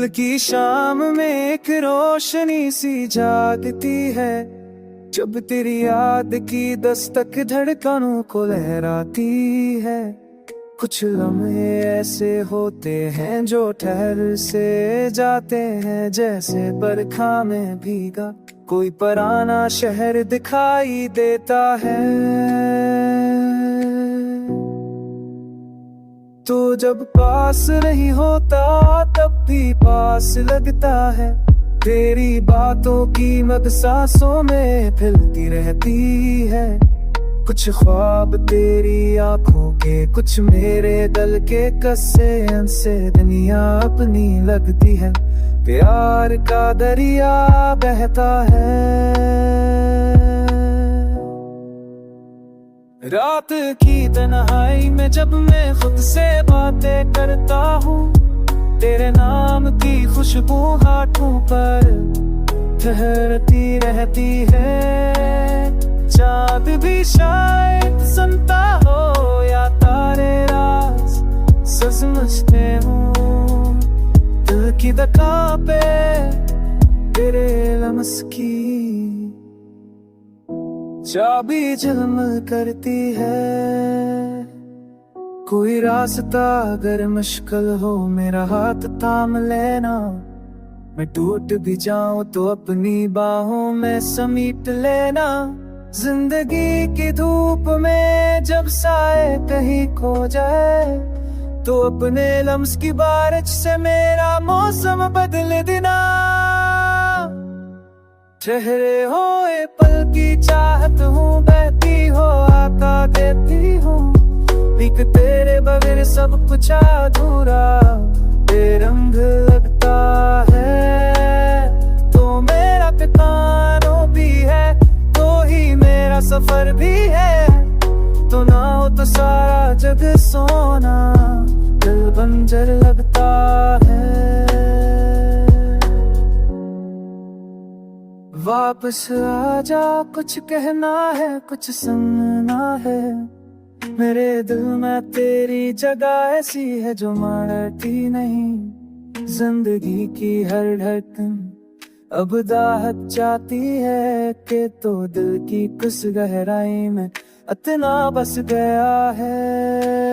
दिल की शाम में एक रोशनी सी जागती है, जब तेरी याद की दस्तक धड़कनों को लहराती है। कुछ लम्हे ऐसे होते हैं जो ठहर से जाते हैं, जैसे बरखा में भीगा कोई पुराना शहर दिखाई देता है। तो जब पास नहीं होता तब भी पास लगता है, तेरी बातों की मद सांसों में फैलती रहती है। कुछ ख्वाब तेरी आंखों के, कुछ मेरे दिल के कस्से से दुनिया अपनी लगती है। प्यार का दरिया बहता है। रात की तन्हाई में जब मैं खुद से बातें करता हूँ, तेरे नाम की खुशबू हाथों पर ठहरती रहती है। चाँद भी शायद सुनता हो या तारे राज समझते हो, दिल की दका पे तेरे लम्स की चाबी झलमल करती है। कोई रास्ता अगर मुश्किल हो मेरा हाथ थाम लेना, मैं टूट भी जाऊं तो अपनी बाहों में समीट लेना। जिंदगी की धूप में जब साए कहीं खो जाए, तो अपने लम्स की बारिश से मेरा मौसम बदल देना। ठहरे हुए पल की चाहत हूँ, बहती हो आता देती हूँ, एक तेरे बगैर सब कुछ अधूरा बेरंग लगता है। तो मेरा ठिकाना भी है, तो ही मेरा सफर भी है। तो ना हो तो सारा जग सोना, दिल बंजर लगता है। वापस आजा, कुछ कहना है, कुछ सुनना है। मेरे दिल में तेरी जगह ऐसी है जो मरती नहीं। जिंदगी की हर धड़कन अब दाहत जाती है, कि तो दिल की कुछ गहराई में इतना बस गया है।